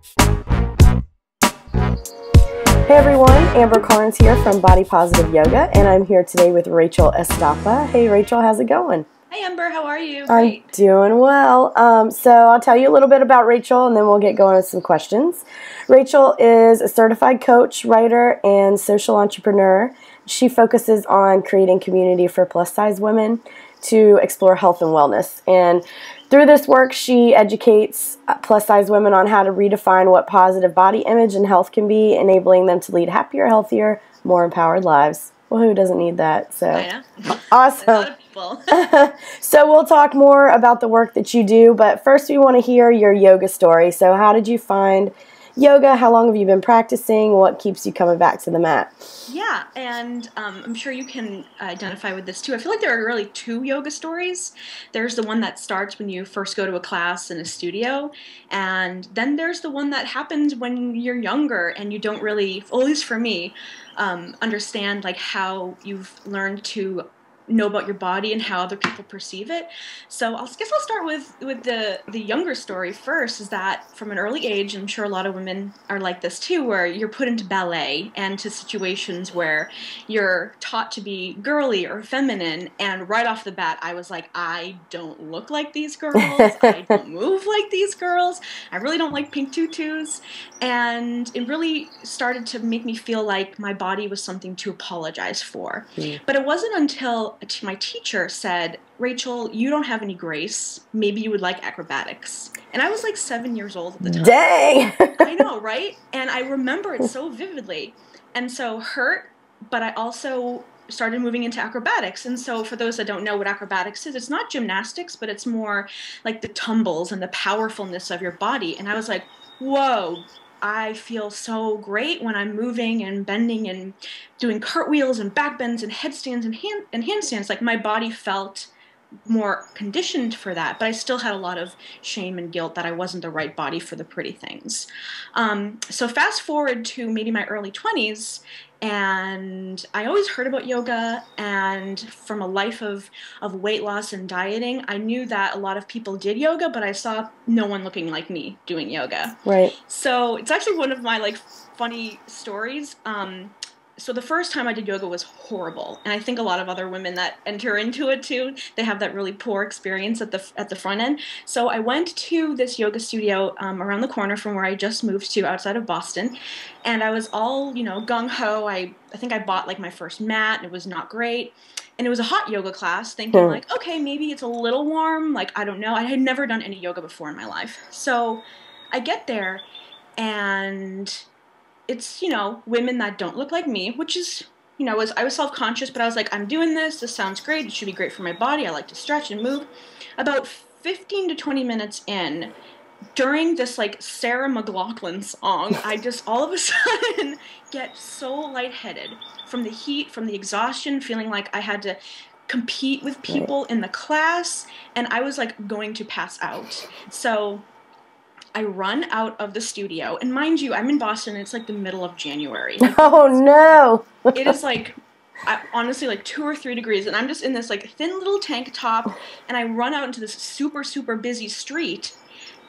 Hey everyone, Amber Carnes here from Body Positive Yoga, and I'm here today with Rachel Estapa. Hey Rachel, how's it going? Hey Amber, how are you? Great. I'm doing well. So I'll tell you a little bit about Rachel and then we'll get going with some questions. Rachel is a certified coach, writer, and social entrepreneur. She focuses on creating community for plus-size women to explore health and wellness. And through this work, she educates plus-size women on how to redefine what positive body image and health can be, enabling them to lead happier, healthier, more empowered lives. Well, who doesn't need that? So I know. Awesome. A lot of people. So we'll talk more about the work that you do, but first we want to hear your yoga story. So how did you find yoga? How long have you been practicing? What keeps you coming back to the mat? Yeah, and I'm sure you can identify with this too. I feel like there are really two yoga stories. There's the one that starts when you first go to a class in a studio, and then there's the one that happens when you're younger and you don't really, at least for me, understand like how you've learned to know about your body and how other people perceive it. So I guess I'll start with the younger story first, is that from an early age, and I'm sure a lot of women are like this too, where you're put into ballet and to situations where you're taught to be girly or feminine, and right off the bat I was like, I don't look like these girls, I don't move like these girls, I really don't like pink tutus, and it really started to make me feel like my body was something to apologize for. But it wasn't until my teacher said, Rachel, you don't have any grace. Maybe you would like acrobatics. And I was like 7 years old at the time. Dang! I know, right? And I remember it so vividly. And so hurt, but I also started moving into acrobatics. And so for those that don't know what acrobatics is, it's not gymnastics, but it's more like the tumbles and the powerfulness of your body. And I was like, whoa, I feel so great when I'm moving and bending and doing cartwheels and back bends and headstands and handstands. Like my body felt more conditioned for that, but I still had a lot of shame and guilt that I wasn't the right body for the pretty things. So fast forward to maybe my early 20s, and I always heard about yoga, and from a life of weight loss and dieting, I knew that a lot of people did yoga, but I saw no one looking like me doing yoga. Right. So it's actually one of my like funny stories. So the first time I did yoga was horrible, and I think a lot of other women that enter into it too, they have that really poor experience at the front end. So I went to this yoga studio around the corner from where I just moved to outside of Boston, and I was all, gung-ho. I think I bought like my first mat, and it was not great. And it was a hot yoga class, thinking like, okay, maybe it's a little warm, like, I don't know. I had never done any yoga before in my life. So I get there, and it's, women that don't look like me, which is, I was self-conscious, but I was like, I'm doing this sounds great, it should be great for my body, I like to stretch and move. About 15 to 20 minutes in, during this like Sarah McLachlan song, I just all of a sudden get so lightheaded from the heat, from the exhaustion, feeling like I had to compete with people in the class, and I was like going to pass out. So I run out of the studio, and mind you, I'm in Boston, and it's like the middle of January. Like, oh no! It is like, honestly, like 2 or 3 degrees, and I'm just in this like thin little tank top, and I run out into this super, super busy street,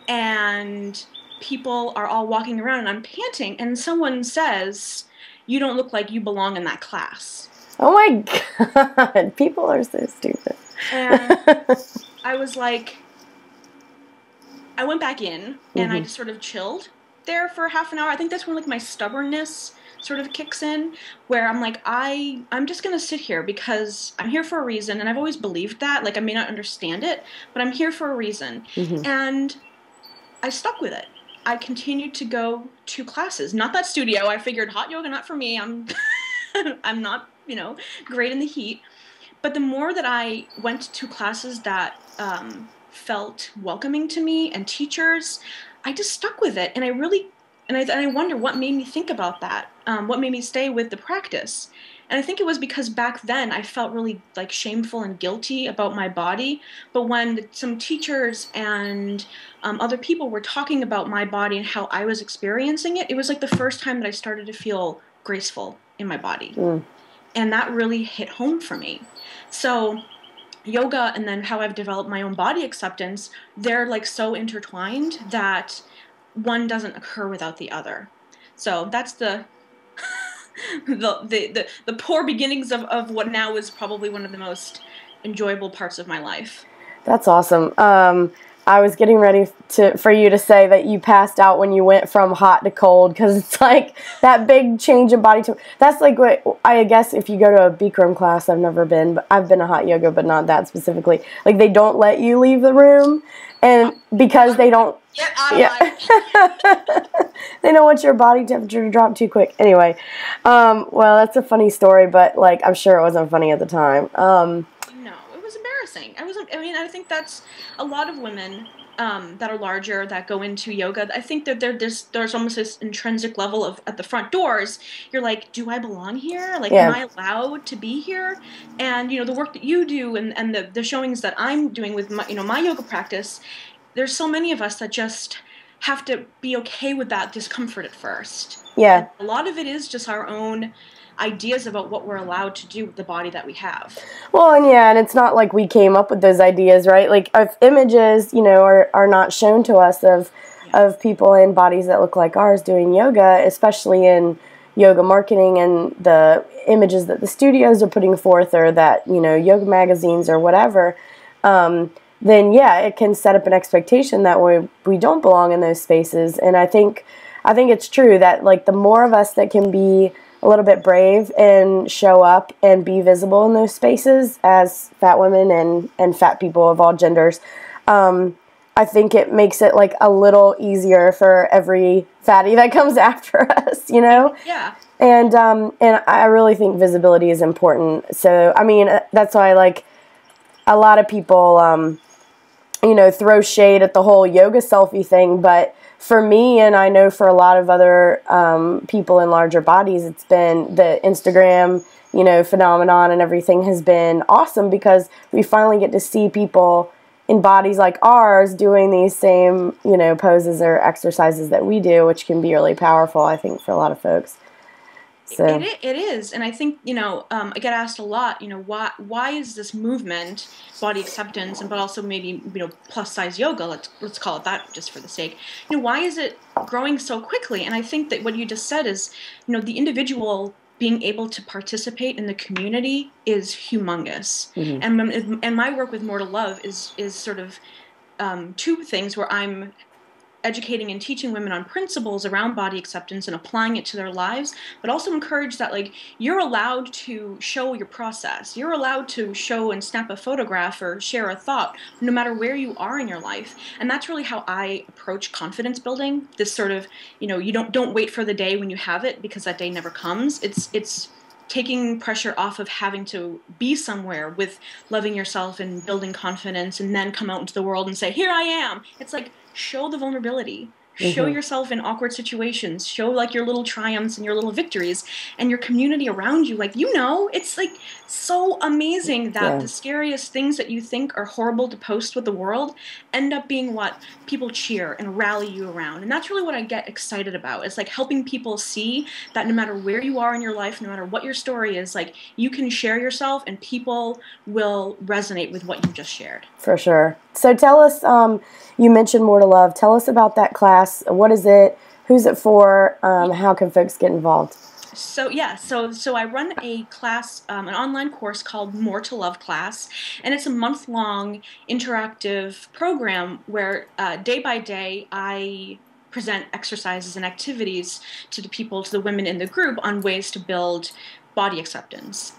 and people are all walking around, and I'm panting, and someone says, you don't look like you belong in that class. Oh my God, people are so stupid. And I was like, I went back in, and I just sort of chilled there for half an hour. I think that's when like my stubbornness sort of kicks in, where I'm like, I'm just gonna sit here because I'm here for a reason, and I've always believed that. Like, I may not understand it, but I'm here for a reason. And I stuck with it. I continued to go to classes. Not that studio. I figured hot yoga, not for me. I'm I'm not, great in the heat. But the more that I went to classes that felt welcoming to me and teachers, I just stuck with it. And I really, and I wonder what made me think about that, what made me stay with the practice. And I think it was because back then I felt really like shameful and guilty about my body. But when some teachers and other people were talking about my body and how I was experiencing it, it was like the first time that I started to feel graceful in my body. And that really hit home for me. So yoga and then how I've developed my own body acceptance, they're like so intertwined that one doesn't occur without the other. So that's the the poor beginnings of what now is probably one of the most enjoyable parts of my life. That's awesome. I was getting ready for you to say that you passed out when you went from hot to cold, because it's like that big change in body temperature. That's like what I guess if you go to a Bikram class, I've never been, but I've been to hot yoga, but not that specifically. Like they don't let you leave the room, and because they don't. Get out of my They don't want your body temperature to drop too quick. Anyway, well, that's a funny story, but like I'm sure it wasn't funny at the time. No, it was embarrassing. I mean, I think that's a lot of women that are larger that go into yoga. I think that there's almost this intrinsic level of at the front doors. You're like, do I belong here? Like, Yeah. am I allowed to be here? And the work that you do and the showings that I'm doing with my yoga practice. There's so many of us that just have to be okay with that discomfort at first. Yeah. And a lot of it is just our own ideas about what we're allowed to do with the body that we have. Well, and it's not like we came up with those ideas, right? Like if images, are not shown to us of people in bodies that look like ours doing yoga, especially in yoga marketing and the images that the studios are putting forth or that, yoga magazines or whatever, then yeah, it can set up an expectation that we don't belong in those spaces. And I think it's true that like the more of us that can be a little bit brave and show up and be visible in those spaces as fat women and fat people of all genders, I think it makes it like a little easier for every fatty that comes after us, Yeah. And I really think visibility is important. So I mean, that's why like a lot of people throw shade at the whole yoga selfie thing, but for me, and I know for a lot of other people in larger bodies, it's been the Instagram, phenomenon and everything has been awesome because we finally get to see people in bodies like ours doing these same, poses or exercises that we do, which can be really powerful, I think, for a lot of folks. So. It is, and I think I get asked a lot. Why is this movement, body acceptance, but also maybe plus size yoga? Let's call it that just for the sake. Why is it growing so quickly? And I think that what you just said is, the individual being able to participate in the community is humongous. Mm-hmm. And my work with More to Love is sort of two things where I'm educating and teaching women on principles around body acceptance and applying it to their lives, but also encourage that like you're allowed to show your process. You're allowed to show and snap a photograph or share a thought no matter where you are in your life. And that's really how I approach confidence building. This sort of, you don't wait for the day when you have it because that day never comes. It's taking pressure off of having to be somewhere with loving yourself and building confidence and then come out into the world and say, here I am. It's like, show the vulnerability. Show yourself in awkward situations. Show like your little triumphs and your little victories and your community around you. Like, it's like so amazing that the scariest things that you think are horrible to post with the world end up being what people cheer and rally you around. And that's really what I get excited about. It's like helping people see that no matter where you are in your life, no matter what your story is, like you can share yourself and people will resonate with what you just shared. For sure. So tell us, you mentioned More to Love. Tell us about that class. What is it? Who's it for? How can folks get involved? So I run a class, an online course called More to Love class, and it's a month-long interactive program where day by day I present exercises and activities to the women in the group on ways to build body acceptance.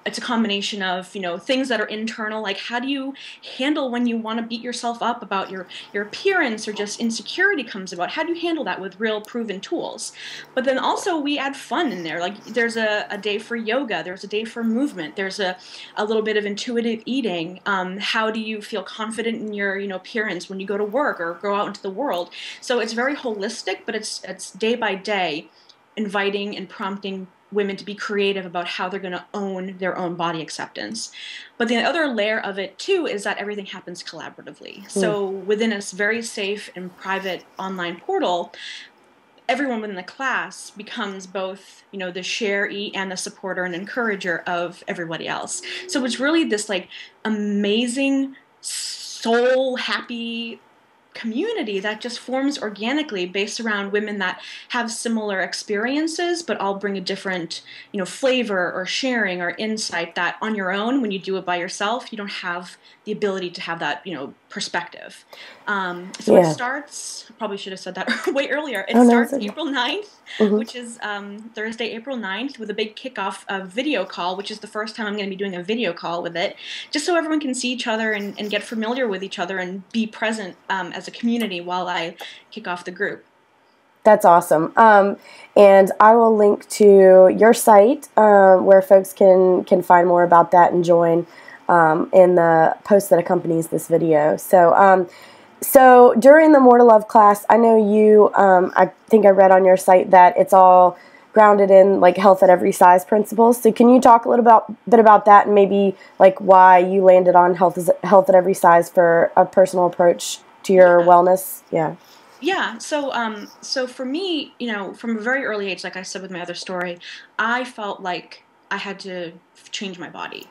It's a combination of things that are internal, like how do you handle when you want to beat yourself up about your appearance or just insecurity comes about. How do you handle that with real proven tools? But then also we add fun in there. Like there's a day for yoga, there's a day for movement, there's a little bit of intuitive eating. How do you feel confident in your appearance when you go to work or go out into the world? So it's very holistic, but it's day by day inviting and prompting women to be creative about how they're going to own their own body acceptance. But the other layer of it too is that everything happens collaboratively. So within a very safe and private online portal, everyone within the class becomes both, the sharee and the supporter and encourager of everybody else. So it's really this like amazing, soul happy community that just forms organically based around women that have similar experiences, but all bring a different, flavor or sharing or insight that on your own, when you do it by yourself, you don't have the ability to have that, perspective. So it starts, I probably should have said that way earlier. It starts April 9th, which is Thursday, April 9th, with a big kickoff video call, which is the first time I'm going to be doing a video call with it, just so everyone can see each other and get familiar with each other and be present as a community while I kick off the group. That's awesome. And I will link to your site where folks can find more about that and join in the post that accompanies this video. So during the More to Love class, I know you, I think I read on your site that it's all grounded in like health at every size principles. So can you talk a little bit about that and maybe like why you landed on health at every size for a personal approach to your wellness? Yeah. Yeah. So for me, from a very early age, like I said with my other story, I felt like I had to change my body.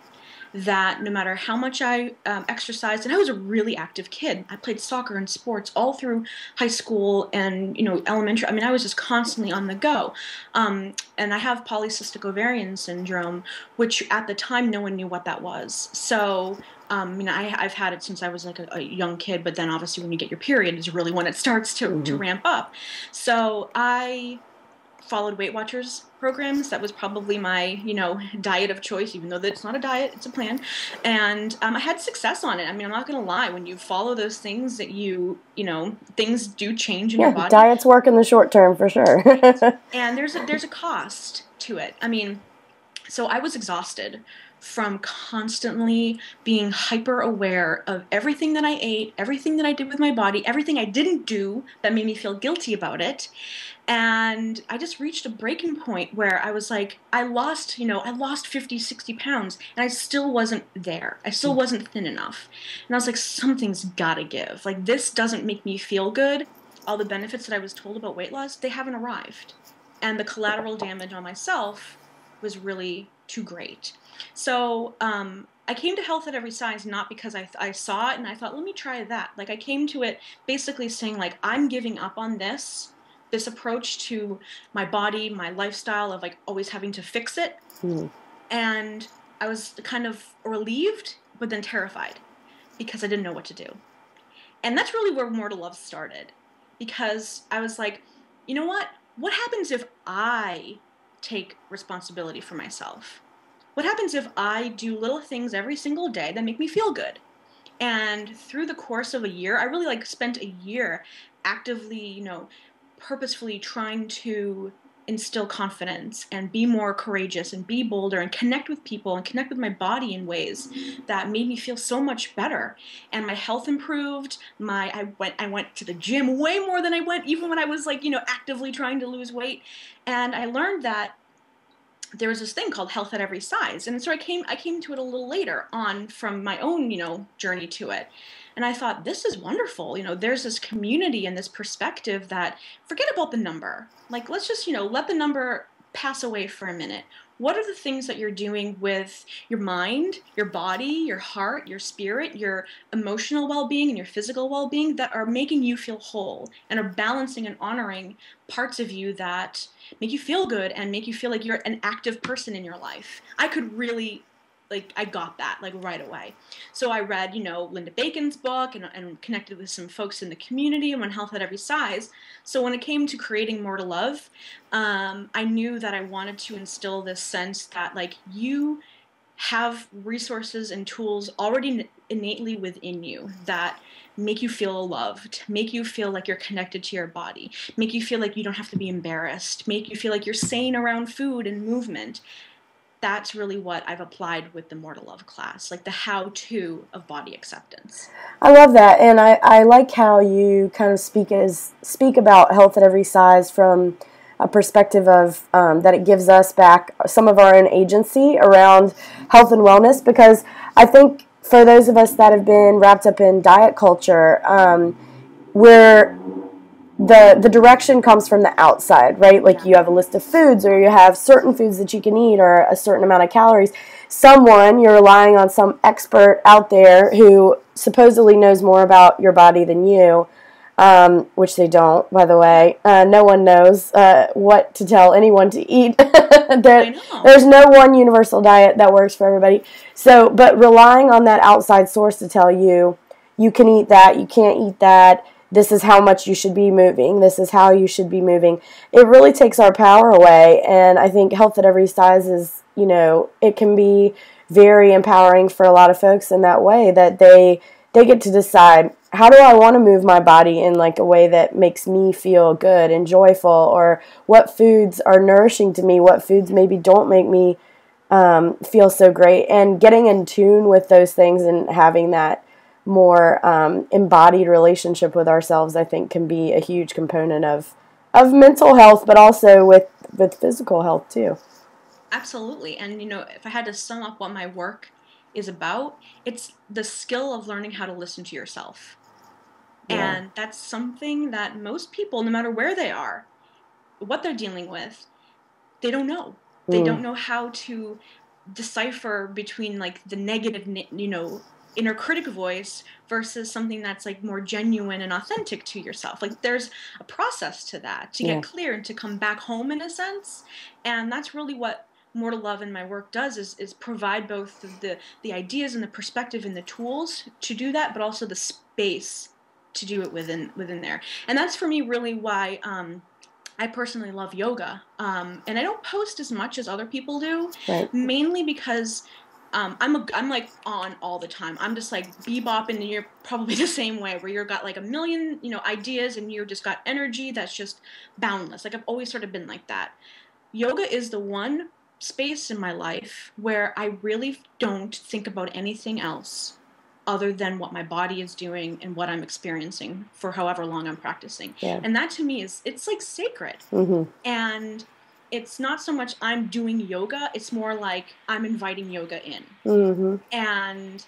That no matter how much I exercised, and I was a really active kid. I played soccer and sports all through high school and, elementary. I mean, I was just constantly on the go. And I have polycystic ovarian syndrome, which at the time, no one knew what that was. So, I've had it since I was like a young kid, but then obviously when you get your period is really when it starts to ramp up. So I followed Weight Watchers programs. That was probably my, diet of choice, even though it's not a diet, it's a plan. And I had success on it. I mean, I'm not going to lie. When you follow those things that things do change in your body. Diets work in the short term for sure. And there's a cost to it. I mean, so I was exhausted from constantly being hyper aware of everything that I ate, everything that I did with my body, everything I didn't do that made me feel guilty about it. And I just reached a breaking point where I was like, I lost 50, 60 pounds, and I still wasn't there. I still wasn't thin enough. And I was like, something's gotta give. Like, this doesn't make me feel good. All the benefits that I was told about weight loss, they haven't arrived. And the collateral damage on myself was really too great. So I came to Health at Every Size not because I saw it and I thought, let me try that. Like, I came to it basically saying, like, I'm giving up on this approach to my body, my lifestyle of like always having to fix it. And I was kind of relieved, but then terrified because I didn't know what to do. And that's really where More to Love started, because I was like, you know what? What happens if I take responsibility for myself? What happens if I do little things every single day that make me feel good? And through the course of a year, I really spent a year actively, purposefully trying to instill confidence and be more courageous and be bolder and connect with people and connect with my body in ways that made me feel so much better. And my health improved. I went to the gym way more than I went even when I was actively trying to lose weight. And I learned that there was this thing called Health at Every Size. And so I came to it a little later on from my own, journey to it. And I thought, this is wonderful. There's this community and this perspective that forget about the number. Like, let's just, let the number pass away for a minute. What are the things that you're doing with your mind, your body, your heart, your spirit, your emotional well-being, and your physical well-being that are making you feel whole and are balancing and honoring parts of you that make you feel good and make you feel like you're an active person in your life? I could really, I got that, right away. So I read, Linda Bacon's book and connected with some folks in the community and on Health at Every Size. So when it came to creating More to Love, I knew that I wanted to instill this sense that, you have resources and tools already innately within you that make you feel loved, make you feel like you're connected to your body, make you feel like you don't have to be embarrassed, make you feel like you're sane around food and movement. That's really what I've applied with the More to Love class, the how-to of body acceptance. I love that, and I like how you kind of speak about Health at Every Size from a perspective of that it gives us back some of our own agency around health and wellness, because I think for those of us that have been wrapped up in diet culture, where the direction comes from the outside, right? You have a list of foods, or you have certain foods that you can eat, or a certain amount of calories. You're relying on some expert out there who supposedly knows more about your body than you, which they don't, by the way. No one knows what to tell anyone to eat. There's no one universal diet that works for everybody. So, but relying on that outside source to tell you, you can eat that, you can't eat that, this is how much you should be moving, this is how you should be moving, it really takes our power away. And I think Health at Every Size is, it can be very empowering for a lot of folks in that way, that they get to decide, how do I want to move my body in like a way that makes me feel good and joyful, or what foods are nourishing to me, what foods maybe don't make me feel so great, and getting in tune with those things and having that more embodied relationship with ourselves, I think can be a huge component of mental health, but also with physical health too. Absolutely. And, if I had to sum up what my work is about, it's the skill of learning how to listen to yourself. Yeah. And that's something that most people, no matter where they are, what they're dealing with, they don't know. They don't know how to decipher between like the negative, inner critic voice versus something that's like more genuine and authentic to yourself. Like there's a process to that, to get clear and to come back home in a sense. And that's really what More to Love in my work does, is provide both the ideas and the perspective and the tools to do that, but also the space to do it within there. And that's for me really why I personally love yoga. And I don't post as much as other people do, mainly because I'm like on all the time. I'm just like bebopping, and you're probably the same way, where you've got like a million, ideas, and you've just got energy that's just boundless. Like I've always sort of been like that. Yoga is the one space in my life where I really don't think about anything else other than what my body is doing and what I'm experiencing for however long I'm practicing. Yeah. And that to me it's like sacred. Mm-hmm. And it's not so much I'm doing yoga, it's more like I'm inviting yoga in. Mm-hmm. And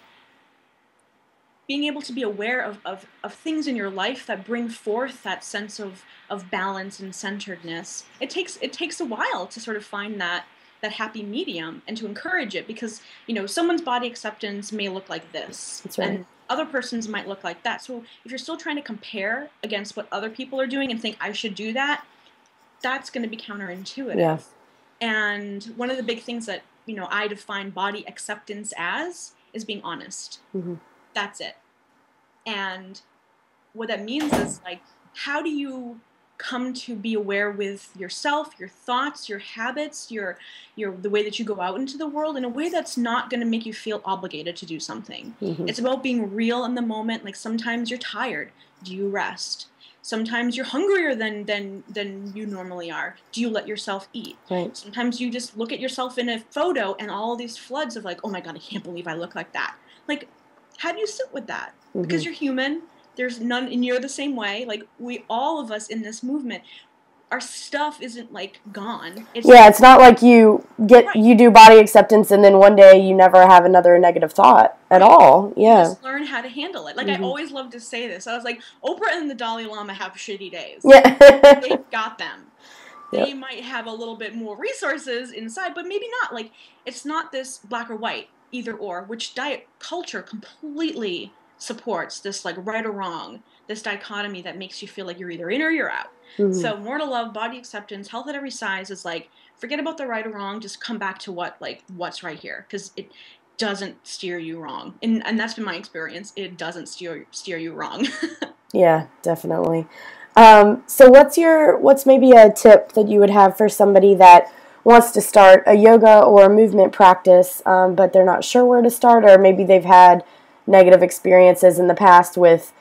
being able to be aware of things in your life that bring forth that sense of balance and centeredness. It takes a while to sort of find that happy medium and to encourage it, because someone's body acceptance may look like this. That's right. And other person's might look like that. So if you're still trying to compare against what other people are doing and think I should do that, that's going to be counterintuitive. Yeah. And one of the big things that I define body acceptance as is being honest. Mm-hmm. That's it. And what that means is, like, how do you come to be aware with yourself, your thoughts, your habits, your the way that you go out into the world in a way that's not going to make you feel obligated to do something. Mm-hmm. It's about being real in the moment. Like sometimes you're tired. Do you rest? Sometimes you're hungrier than you normally are. Do you let yourself eat? Right. Sometimes you just look at yourself in a photo and all these floods of like, oh my God, I can't believe I look like that. Like, how do you sit with that? Mm-hmm. Because you're human. There's none, and you're the same way. Like all of us in this movement, our stuff isn't like gone. It's not like you do body acceptance and then one day you never have another negative thought at all. Yeah. You just learn how to handle it. Like I always love to say this. I was like, Oprah and the Dalai Lama have shitty days. Yeah. They've got them. They might have a little bit more resources inside, but maybe not. Like it's not this black or white, either or, which diet culture completely supports, this like right or wrong, this dichotomy that makes you feel like you're either in or you're out. Mm-hmm. So More to Love, body acceptance, Health at Every Size is like, forget about the right or wrong, just come back to what's right here, because it doesn't steer you wrong. And that's been my experience. It doesn't steer you wrong. Yeah, definitely. So what's maybe a tip that you would have for somebody that wants to start a yoga or a movement practice, but they're not sure where to start, or maybe they've had negative experiences in the past with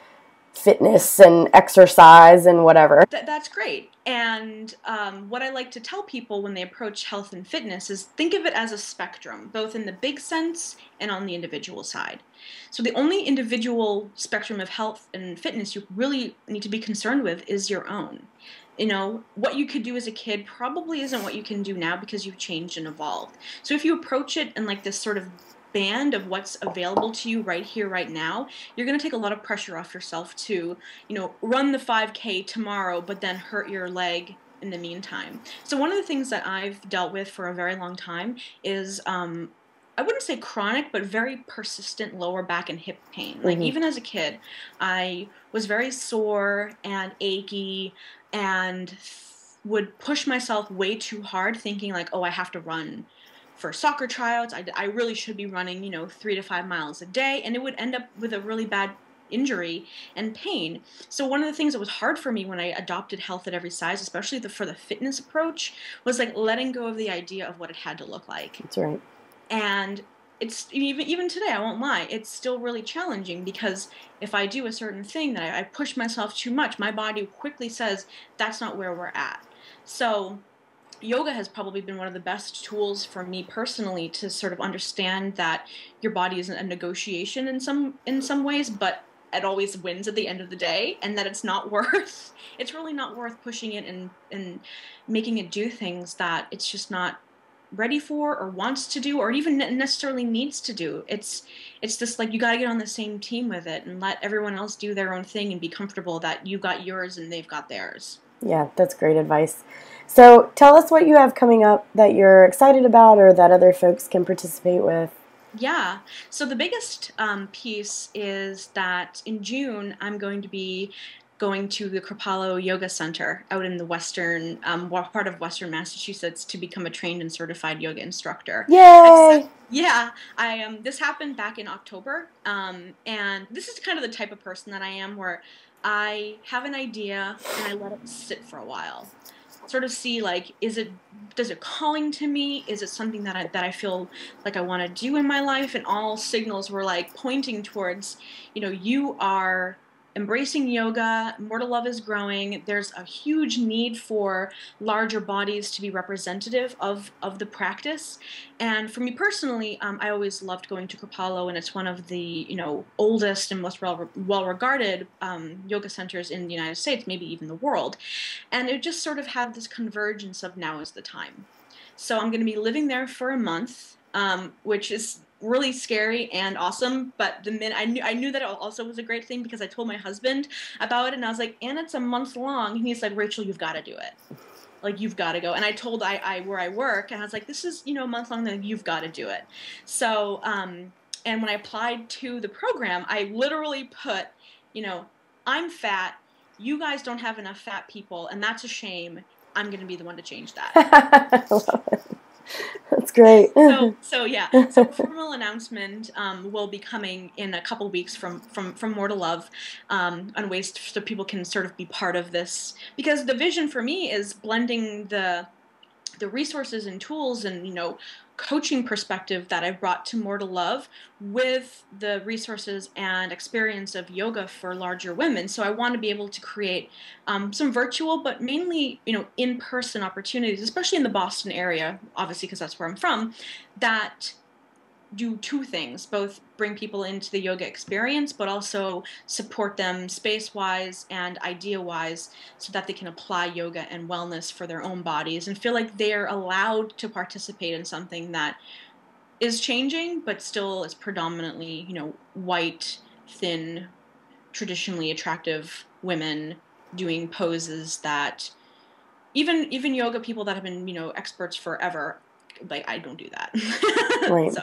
fitness and exercise and whatever? That's great. And what I like to tell people when they approach health and fitness is think of it as a spectrum, both in the big sense and on the individual side. So the only individual spectrum of health and fitness you really need to be concerned with is your own. What you could do as a kid probably isn't what you can do now because you've changed and evolved. So if you approach it in like this sort of band of what's available to you right here, right now, you're going to take a lot of pressure off yourself to, run the 5K tomorrow, but then hurt your leg in the meantime. So one of the things that I've dealt with for a very long time is I wouldn't say chronic, but very persistent lower back and hip pain. Like Mm-hmm. even as a kid, I was very sore and achy and would push myself way too hard, thinking like, oh, I have to run for soccer tryouts. I really should be running, 3 to 5 miles a day, and it would end up with a really bad injury and pain. So one of the things that was hard for me when I adopted health at every size, especially for the fitness approach, was like letting go of the idea of what it had to look like. That's right. And it's even today, I won't lie, it's still really challenging because if I do a certain thing that I push myself too much, my body quickly says that's not where we're at. So yoga has probably been one of the best tools for me personally to sort of understand that your body isn't a negotiation in some ways, but it always wins at the end of the day, and that it's really not worth pushing it and making it do things that it's just not ready for or wants to do or even necessarily needs to do. It's just like you got to get on the same team with it and let everyone else do their own thing and be comfortable that you got yours and they've got theirs. Yeah, that's great advice. So tell us what you have coming up that you're excited about or that other folks can participate with. Yeah. So the biggest piece is that in June, I'm going to be going to the Kripalu Yoga Center out in the western part of Western Massachusetts to become a trained and certified yoga instructor. Yay! Yeah, I this happened back in October, and this is kind of the type of person that I am, where I have an idea and I let it sit for a while, sort of see like, does it calling to me? Is it something that I feel like I want to do in my life? And all signals were like pointing towards, you are embracing yoga. Mortal Love is growing. There's a huge need for larger bodies to be representative of the practice. And for me personally, I always loved going to Kripalu, and it's one of the oldest and most well regarded yoga centers in the United States, maybe even the world. And it just sort of had this convergence of now is the time. So I'm going to be living there for a month, which is really scary and awesome. But the minute I knew that it also was a great thing because I told my husband about it, and I was like, and it's a month long. And he's like, Rachel, you've got to do it. Like, you've got to go. And I told I where I work, and I was like, this is a month long. Then you've got to do it. So and when I applied to the program, I literally put, I'm fat. You guys don't have enough fat people, and that's a shame. I'm going to be the one to change that. I love it. That's great. So yeah. So formal announcement will be coming in a couple weeks from More to Love, on ways so people can sort of be part of this, because the vision for me is blending the resources and tools and coaching perspective that I've brought to More to Love with the resources and experience of yoga for larger women. So I want to be able to create some virtual, but mainly in-person opportunities, especially in the Boston area, obviously because that's where I'm from, that do two things: both bring people into the yoga experience, but also support them space-wise and idea-wise so that they can apply yoga and wellness for their own bodies and feel like they're allowed to participate in something that is changing, but still is predominantly, white, thin, traditionally attractive women doing poses that even yoga people that have been, experts forever, like, I don't do that. Right. So.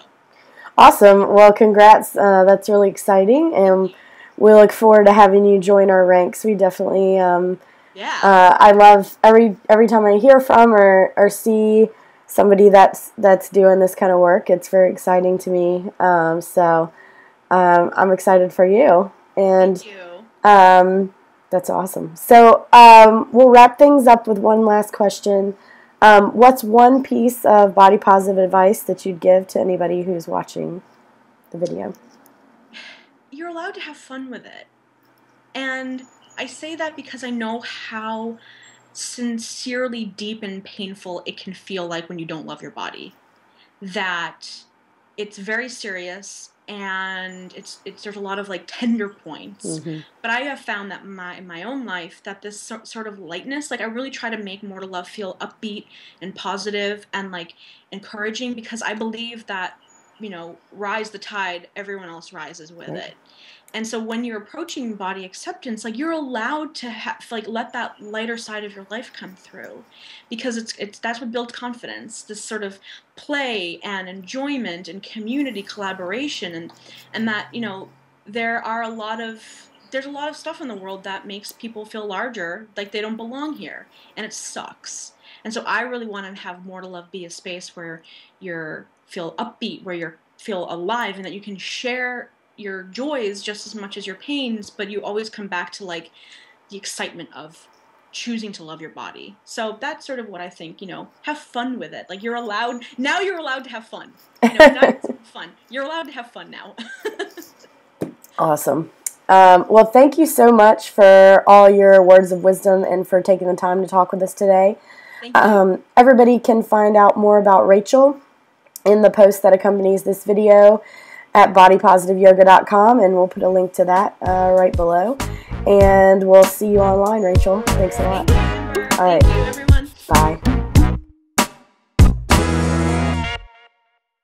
Awesome. Well, congrats. That's really exciting, and we look forward to having you join our ranks. We definitely. Yeah. I love every time I hear from or see somebody that's doing this kind of work. It's very exciting to me. So I'm excited for you, and Thank you. that's awesome. So we'll wrap things up with one last question. What's one piece of body positive advice that you'd give to anybody who's watching the video? You're allowed to have fun with it. And I say that because I know how sincerely deep and painful it can feel like when you don't love your body. That it's very serious, and there's a lot of like tender points. Mm-hmm. But I have found that in my own life that this sort of lightness, like I really try to make More to Love feel upbeat and positive and like encouraging, because I believe that rise the tide, everyone else rises with Right. it. And so when you're approaching body acceptance, like, you're allowed to like let that lighter side of your life come through, because it's that's what builds confidence, this sort of play and enjoyment and community collaboration, and that, you know, there's a lot of stuff in the world that makes people feel larger, like they don't belong here, and it sucks. And so I really want to have More to Love be a space where you feel upbeat, where you feel alive, and that you can share your joys just as much as your pains, but you always come back to like the excitement of choosing to love your body. So that's sort of what I think, you know, have fun with it. Like, you're allowed to have fun. You know, not fun. You're allowed to have fun now. Awesome. Well, thank you so much for all your words of wisdom and for taking the time to talk with us today. Thank you. Everybody can find out more about Rachel in the post that accompanies this video at bodypositiveyoga.com, and we'll put a link to that right below. And we'll see you online, Rachel. Thanks a lot. Thank you, everyone. Bye.